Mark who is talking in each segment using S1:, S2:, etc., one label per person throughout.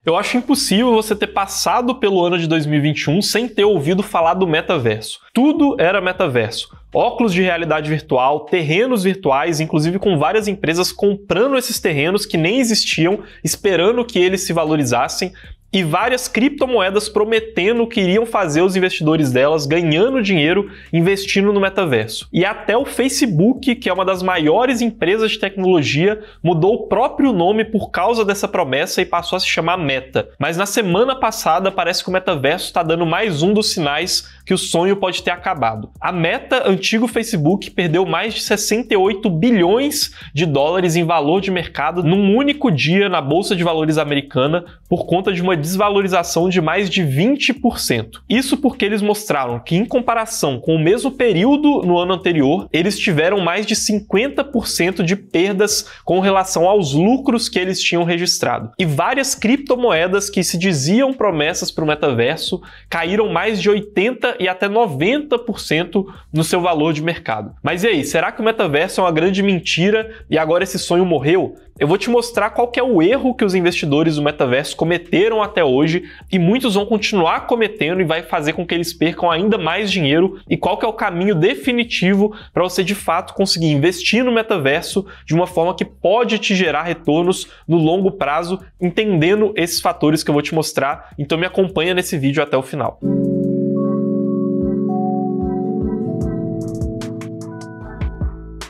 S1: Eu acho impossível você ter passado pelo ano de 2021 sem ter ouvido falar do metaverso. Tudo era metaverso. Óculos de realidade virtual, terrenos virtuais, inclusive com várias empresas comprando esses terrenos que nem existiam, esperando que eles se valorizassem, e várias criptomoedas prometendo que iriam fazer os investidores delas ganhando dinheiro investindo no metaverso. E até o Facebook, que é uma das maiores empresas de tecnologia, mudou o próprio nome por causa dessa promessa e passou a se chamar Meta. Mas na semana passada parece que o metaverso está dando mais um dos sinais que o sonho pode ter acabado. A Meta, antigo Facebook, perdeu mais de 68 bilhões de dólares em valor de mercado num único dia na Bolsa de Valores americana por conta de uma desvalorização de mais de 20%. Isso porque eles mostraram que, em comparação com o mesmo período no ano anterior, eles tiveram mais de 50% de perdas com relação aos lucros que eles tinham registrado. E várias criptomoedas que se diziam promessas para o metaverso caíram mais de 80% e até 90% no seu valor de mercado. Mas e aí, será que o metaverso é uma grande mentira e agora esse sonho morreu? Eu vou te mostrar qual que é o erro que os investidores do metaverso cometeram até hoje e muitos vão continuar cometendo e vai fazer com que eles percam ainda mais dinheiro e qual que é o caminho definitivo para você de fato conseguir investir no metaverso de uma forma que pode te gerar retornos no longo prazo, entendendo esses fatores que eu vou te mostrar. Então me acompanha nesse vídeo até o final.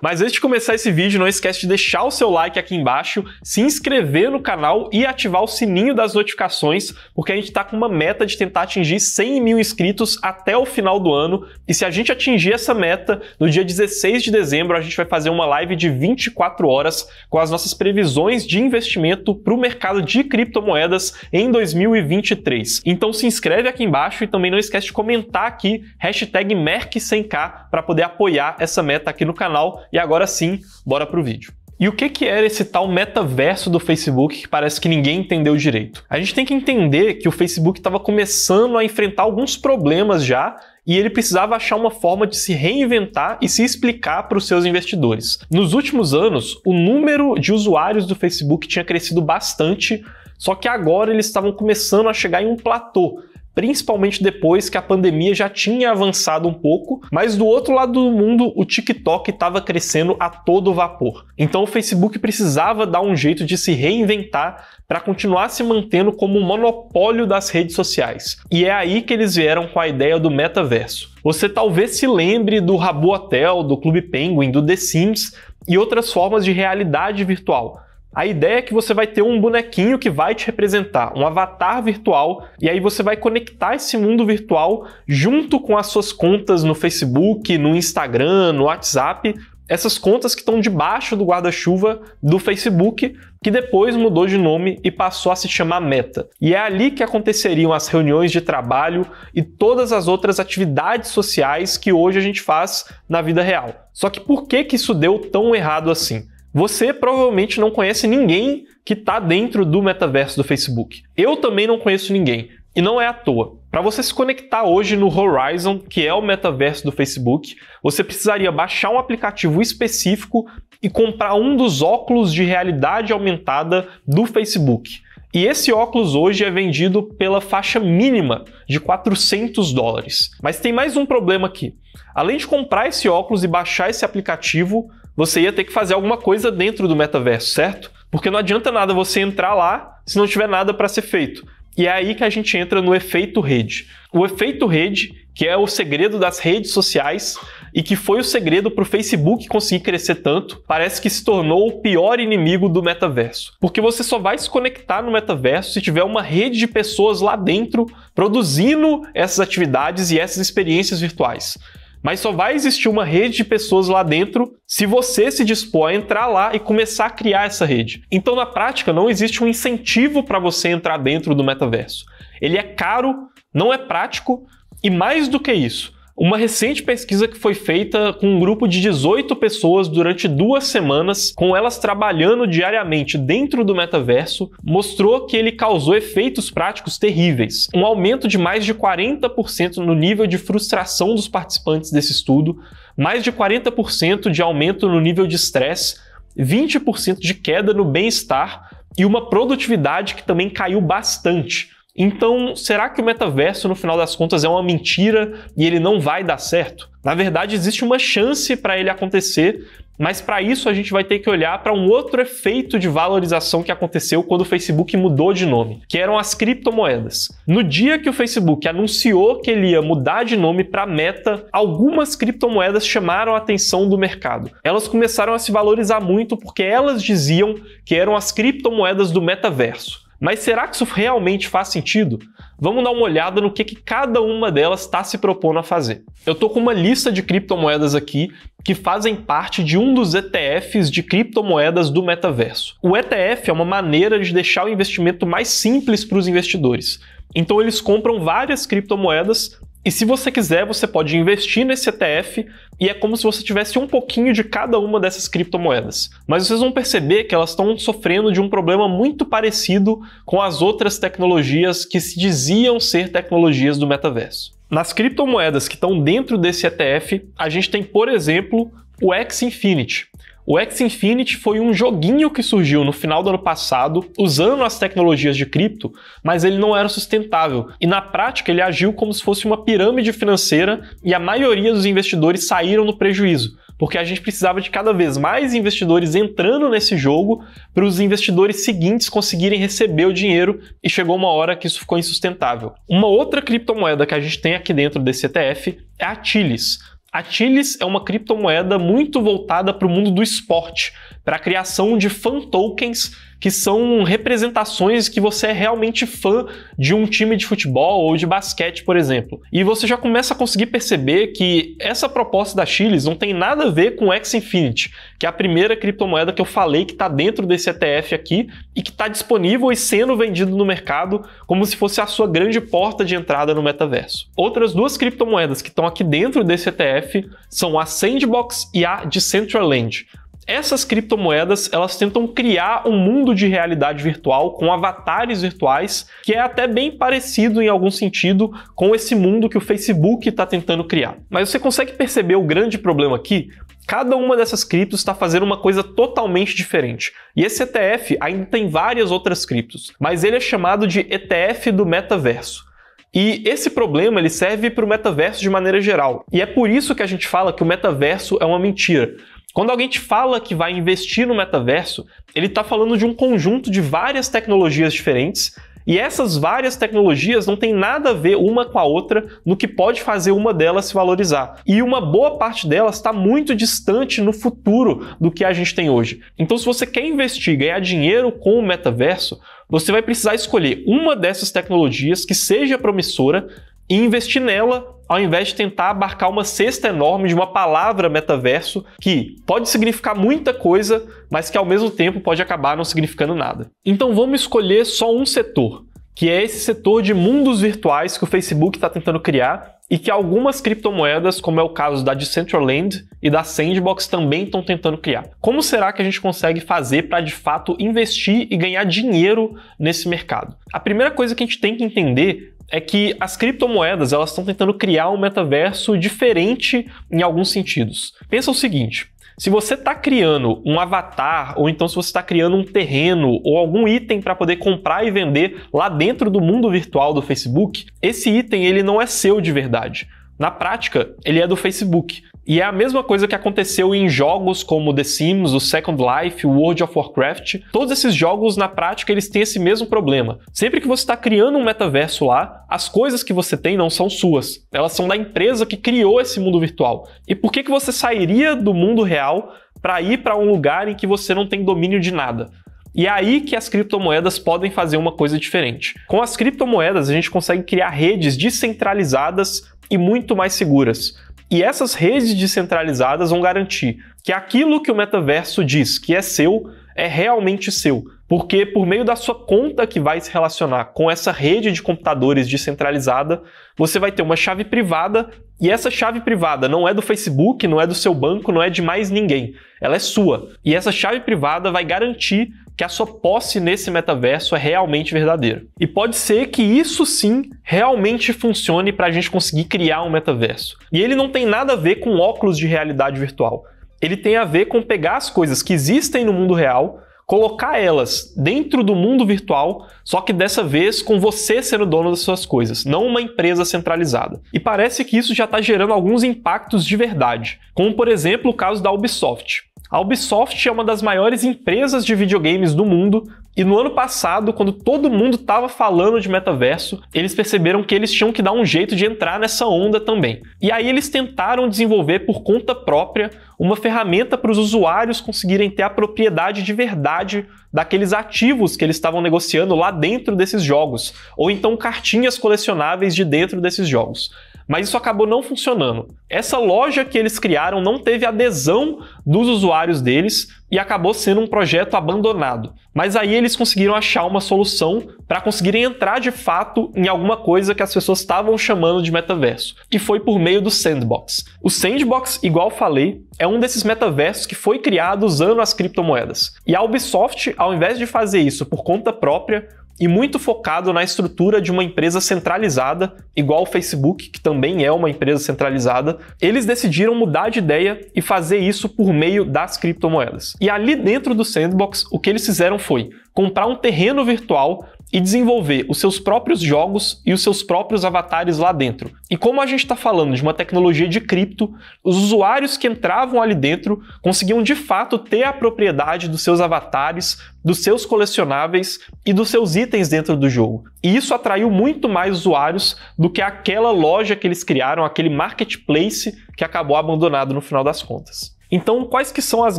S1: Mas antes de começar esse vídeo, não esquece de deixar o seu like aqui embaixo, se inscrever no canal e ativar o sininho das notificações, porque a gente está com uma meta de tentar atingir 100 mil inscritos até o final do ano. E se a gente atingir essa meta, no dia 16 de dezembro, a gente vai fazer uma live de 24 horas com as nossas previsões de investimento para o mercado de criptomoedas em 2023. Então se inscreve aqui embaixo e também não esquece de comentar aqui #Merck100k para poder apoiar essa meta aqui no canal. E agora sim, bora pro vídeo. E o que era esse tal metaverso do Facebook que parece que ninguém entendeu direito? A gente tem que entender que o Facebook estava começando a enfrentar alguns problemas já e ele precisava achar uma forma de se reinventar e se explicar para os seus investidores. Nos últimos anos, o número de usuários do Facebook tinha crescido bastante, só que agora eles estavam começando a chegar em um platô, principalmente depois que a pandemia já tinha avançado um pouco, mas do outro lado do mundo o TikTok estava crescendo a todo vapor. Então o Facebook precisava dar um jeito de se reinventar para continuar se mantendo como um monopólio das redes sociais. E é aí que eles vieram com a ideia do metaverso. Você talvez se lembre do Habbo Hotel, do Clube Penguin, do The Sims e outras formas de realidade virtual. A ideia é que você vai ter um bonequinho que vai te representar, um avatar virtual, e aí você vai conectar esse mundo virtual junto com as suas contas no Facebook, no Instagram, no WhatsApp, essas contas que estão debaixo do guarda-chuva do Facebook, que depois mudou de nome e passou a se chamar Meta. E é ali que aconteceriam as reuniões de trabalho e todas as outras atividades sociais que hoje a gente faz na vida real. Só que por que isso deu tão errado assim? Você provavelmente não conhece ninguém que está dentro do metaverso do Facebook. Eu também não conheço ninguém. E não é à toa. Para você se conectar hoje no Horizon, que é o metaverso do Facebook, você precisaria baixar um aplicativo específico e comprar um dos óculos de realidade aumentada do Facebook. E esse óculos hoje é vendido pela faixa mínima de $400. Mas tem mais um problema aqui. Além de comprar esse óculos e baixar esse aplicativo, você ia ter que fazer alguma coisa dentro do metaverso, certo? Porque não adianta nada você entrar lá se não tiver nada para ser feito. E é aí que a gente entra no efeito rede. O efeito rede, que é o segredo das redes sociais e que foi o segredo para o Facebook conseguir crescer tanto, parece que se tornou o pior inimigo do metaverso. Porque você só vai se conectar no metaverso se tiver uma rede de pessoas lá dentro produzindo essas atividades e essas experiências virtuais. Mas só vai existir uma rede de pessoas lá dentro se você se dispor a entrar lá e começar a criar essa rede. Então, na prática, não existe um incentivo para você entrar dentro do metaverso. Ele é caro, não é prático e, mais do que isso, uma recente pesquisa que foi feita com um grupo de 18 pessoas durante 2 semanas, com elas trabalhando diariamente dentro do metaverso, mostrou que ele causou efeitos práticos terríveis. Um aumento de mais de 40% no nível de frustração dos participantes desse estudo, mais de 40% de aumento no nível de estresse, 20% de queda no bem-estar e uma produtividade que também caiu bastante. Então, será que o metaverso, no final das contas, é uma mentira e ele não vai dar certo? Na verdade, existe uma chance para ele acontecer, mas para isso a gente vai ter que olhar para um outro efeito de valorização que aconteceu quando o Facebook mudou de nome, que eram as criptomoedas. No dia que o Facebook anunciou que ele ia mudar de nome para Meta, algumas criptomoedas chamaram a atenção do mercado. Elas começaram a se valorizar muito porque elas diziam que eram as criptomoedas do metaverso. Mas será que isso realmente faz sentido? Vamos dar uma olhada no que cada uma delas está se propondo a fazer. Eu estou com uma lista de criptomoedas aqui que fazem parte de um dos ETFs de criptomoedas do metaverso. O ETF é uma maneira de deixar o investimento mais simples para os investidores. Então eles compram várias criptomoedas e se você quiser, você pode investir nesse ETF e é como se você tivesse um pouquinho de cada uma dessas criptomoedas. Mas vocês vão perceber que elas estão sofrendo de um problema muito parecido com as outras tecnologias que se diziam ser tecnologias do metaverso. Nas criptomoedas que estão dentro desse ETF, a gente tem, por exemplo, o Axie Infinity. O Axie Infinity foi um joguinho que surgiu no final do ano passado, usando as tecnologias de cripto, mas ele não era sustentável. E na prática ele agiu como se fosse uma pirâmide financeira e a maioria dos investidores saíram no prejuízo, porque a gente precisava de cada vez mais investidores entrando nesse jogo para os investidores seguintes conseguirem receber o dinheiro e chegou uma hora que isso ficou insustentável. Uma outra criptomoeda que a gente tem aqui dentro desse ETF é a Chiliz. A Chiliz é uma criptomoeda muito voltada para o mundo do esporte, para a criação de fan tokens, que são representações que você é realmente fã de um time de futebol ou de basquete, por exemplo. E você já começa a conseguir perceber que essa proposta da Chiliz não tem nada a ver com o Axie Infinity, que é a primeira criptomoeda que eu falei que está dentro desse ETF aqui e que está disponível e sendo vendido no mercado como se fosse a sua grande porta de entrada no metaverso. Outras duas criptomoedas que estão aqui dentro desse ETF são a Sandbox e a Decentraland. Essas criptomoedas, elas tentam criar um mundo de realidade virtual com avatares virtuais, que é até bem parecido em algum sentido com esse mundo que o Facebook está tentando criar. Mas você consegue perceber o grande problema aqui? Cada uma dessas criptos está fazendo uma coisa totalmente diferente. E esse ETF ainda tem várias outras criptos, mas ele é chamado de ETF do metaverso. E esse problema ele serve para o metaverso de maneira geral. E é por isso que a gente fala que o metaverso é uma mentira. Quando alguém te fala que vai investir no metaverso, ele está falando de um conjunto de várias tecnologias diferentes e essas várias tecnologias não têm nada a ver uma com a outra no que pode fazer uma delas se valorizar. E uma boa parte delas está muito distante no futuro do que a gente tem hoje. Então, se você quer investir e ganhar dinheiro com o metaverso, você vai precisar escolher uma dessas tecnologias que seja promissora e investir nela, ao invés de tentar abarcar uma cesta enorme de uma palavra metaverso que pode significar muita coisa, mas que ao mesmo tempo pode acabar não significando nada. Então vamos escolher só um setor, que é esse setor de mundos virtuais que o Facebook está tentando criar e que algumas criptomoedas, como é o caso da Decentraland e da Sandbox, também estão tentando criar. Como será que a gente consegue fazer para de fato investir e ganhar dinheiro nesse mercado? A primeira coisa que a gente tem que entender é que as criptomoedas elas estão tentando criar um metaverso diferente em alguns sentidos. Pensa o seguinte, se você está criando um avatar, ou então se você está criando um terreno ou algum item para poder comprar e vender lá dentro do mundo virtual do Facebook, esse item ele não é seu de verdade. Na prática, ele é do Facebook. E é a mesma coisa que aconteceu em jogos como The Sims, o Second Life, o World of Warcraft. Todos esses jogos, na prática, eles têm esse mesmo problema. Sempre que você está criando um metaverso lá, as coisas que você tem não são suas. Elas são da empresa que criou esse mundo virtual. E por que você sairia do mundo real para ir para um lugar em que você não tem domínio de nada? E é aí que as criptomoedas podem fazer uma coisa diferente. Com as criptomoedas, a gente consegue criar redes descentralizadas e muito mais seguras. E essas redes descentralizadas vão garantir que aquilo que o metaverso diz que é seu, é realmente seu. Porque por meio da sua conta que vai se relacionar com essa rede de computadores descentralizada, você vai ter uma chave privada e essa chave privada não é do Facebook, não é do seu banco, não é de mais ninguém. Ela é sua. E essa chave privada vai garantir que a sua posse nesse metaverso é realmente verdadeira. E pode ser que isso sim realmente funcione para a gente conseguir criar um metaverso. E ele não tem nada a ver com óculos de realidade virtual. Ele tem a ver com pegar as coisas que existem no mundo real, colocar elas dentro do mundo virtual, só que dessa vez com você sendo dono das suas coisas, não uma empresa centralizada. E parece que isso já está gerando alguns impactos de verdade, como por exemplo o caso da Ubisoft. A Ubisoft é uma das maiores empresas de videogames do mundo e no ano passado, quando todo mundo estava falando de metaverso, eles perceberam que eles tinham que dar um jeito de entrar nessa onda também. E aí eles tentaram desenvolver por conta própria uma ferramenta para os usuários conseguirem ter a propriedade de verdade daqueles ativos que eles estavam negociando lá dentro desses jogos, ou então cartinhas colecionáveis de dentro desses jogos. Mas isso acabou não funcionando. Essa loja que eles criaram não teve adesão dos usuários deles e acabou sendo um projeto abandonado. Mas aí eles conseguiram achar uma solução para conseguirem entrar de fato em alguma coisa que as pessoas estavam chamando de metaverso, e foi por meio do Sandbox. O Sandbox, igual falei, é um desses metaversos que foi criado usando as criptomoedas. E a Ubisoft, ao invés de fazer isso por conta própria, e muito focado na estrutura de uma empresa centralizada, igual o Facebook, que também é uma empresa centralizada, eles decidiram mudar de ideia e fazer isso por meio das criptomoedas. E ali dentro do Sandbox, o que eles fizeram foi comprar um terreno virtual e desenvolver os seus próprios jogos e os seus próprios avatares lá dentro. E como a gente está falando de uma tecnologia de cripto, os usuários que entravam ali dentro conseguiam de fato ter a propriedade dos seus avatares, dos seus colecionáveis e dos seus itens dentro do jogo. E isso atraiu muito mais usuários do que aquela loja que eles criaram, aquele marketplace que acabou abandonado no final das contas. Então, quais que são as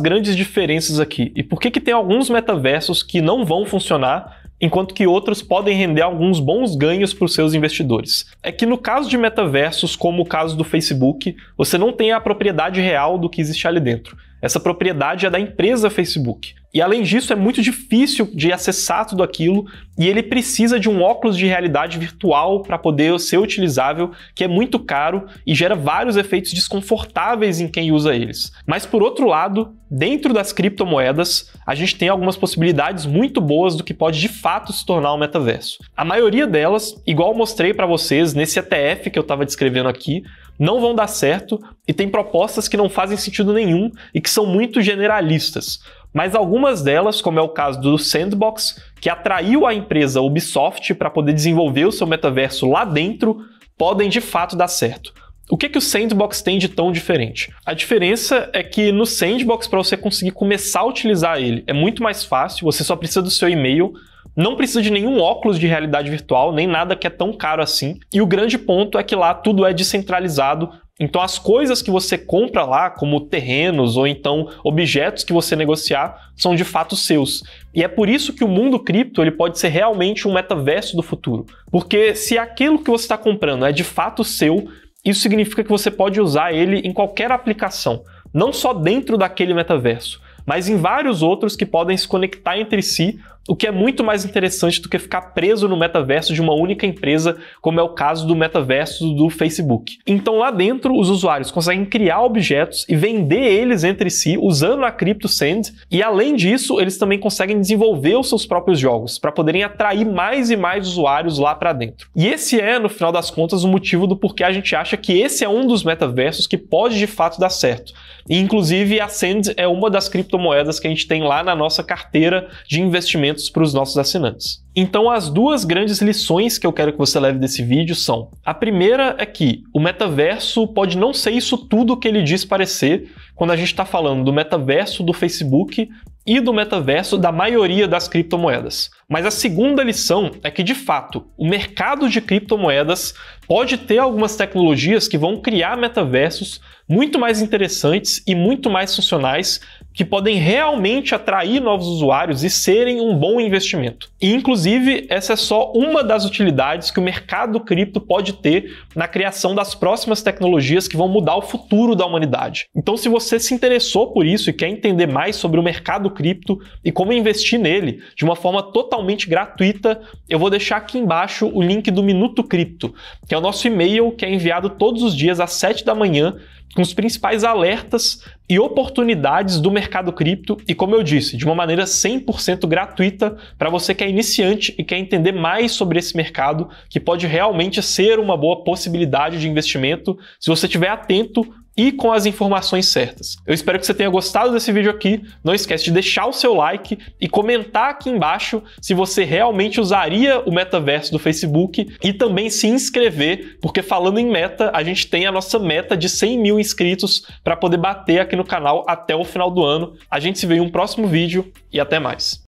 S1: grandes diferenças aqui? E por que tem alguns metaversos que não vão funcionar, enquanto que outros podem render alguns bons ganhos para os seus investidores? É que no caso de metaversos, como o caso do Facebook, você não tem a propriedade real do que existe ali dentro. Essa propriedade é da empresa Facebook. E além disso, é muito difícil de acessar tudo aquilo e ele precisa de um óculos de realidade virtual para poder ser utilizável, que é muito caro e gera vários efeitos desconfortáveis em quem usa eles. Mas por outro lado, dentro das criptomoedas, a gente tem algumas possibilidades muito boas do que pode de fato se tornar um metaverso. A maioria delas, igual eu mostrei para vocês nesse ETF que eu estava descrevendo aqui, não vão dar certo e tem propostas que não fazem sentido nenhum e que são muito generalistas. Mas algumas delas, como é o caso do Sandbox, que atraiu a empresa Ubisoft para poder desenvolver o seu metaverso lá dentro, podem de fato dar certo. O que o Sandbox tem de tão diferente? A diferença é que no Sandbox, para você conseguir começar a utilizar ele, é muito mais fácil, você só precisa do seu e-mail, não precisa de nenhum óculos de realidade virtual, nem nada que é tão caro assim. E o grande ponto é que lá tudo é descentralizado, então as coisas que você compra lá, como terrenos ou então objetos que você negociar, são de fato seus. E é por isso que o mundo cripto ele pode ser realmente um metaverso do futuro. Porque se aquilo que você está comprando é de fato seu, isso significa que você pode usar ele em qualquer aplicação, não só dentro daquele metaverso, mas em vários outros que podem se conectar entre si, o que é muito mais interessante do que ficar preso no metaverso de uma única empresa, como é o caso do metaverso do Facebook. Então lá dentro, os usuários conseguem criar objetos e vender eles entre si usando a CryptoSand, e além disso, eles também conseguem desenvolver os seus próprios jogos, para poderem atrair mais e mais usuários lá para dentro. E esse é, no final das contas, o motivo do porquê a gente acha que esse é um dos metaversos que pode de fato dar certo. E inclusive a Sand é uma das criptomoedas que a gente tem lá na nossa carteira de investimentos para os nossos assinantes. Então as duas grandes lições que eu quero que você leve desse vídeo são: a primeira é que o metaverso pode não ser isso tudo que ele diz parecer quando a gente está falando do metaverso do Facebook e do metaverso da maioria das criptomoedas. Mas a segunda lição é que, de fato, o mercado de criptomoedas pode ter algumas tecnologias que vão criar metaversos muito mais interessantes e muito mais funcionais, que podem realmente atrair novos usuários e serem um bom investimento. E, inclusive, essa é só uma das utilidades que o mercado cripto pode ter na criação das próximas tecnologias que vão mudar o futuro da humanidade. Então, se você se interessou por isso e quer entender mais sobre o mercado cripto e como investir nele de uma forma totalmente gratuita, eu vou deixar aqui embaixo o link do Minuto Cripto, que é o nosso e-mail que é enviado todos os dias às 7 da manhã, com os principais alertas e oportunidades do mercado cripto e, como eu disse, de uma maneira 100% gratuita para você que é iniciante e quer entender mais sobre esse mercado, que pode realmente ser uma boa possibilidade de investimento se você estiver atento e com as informações certas. Eu espero que você tenha gostado desse vídeo aqui. Não esquece de deixar o seu like e comentar aqui embaixo se você realmente usaria o metaverso do Facebook e também se inscrever, porque falando em meta, a gente tem a nossa meta de 100 mil inscritos para poder bater aqui no canal até o final do ano. A gente se vê em um próximo vídeo e até mais.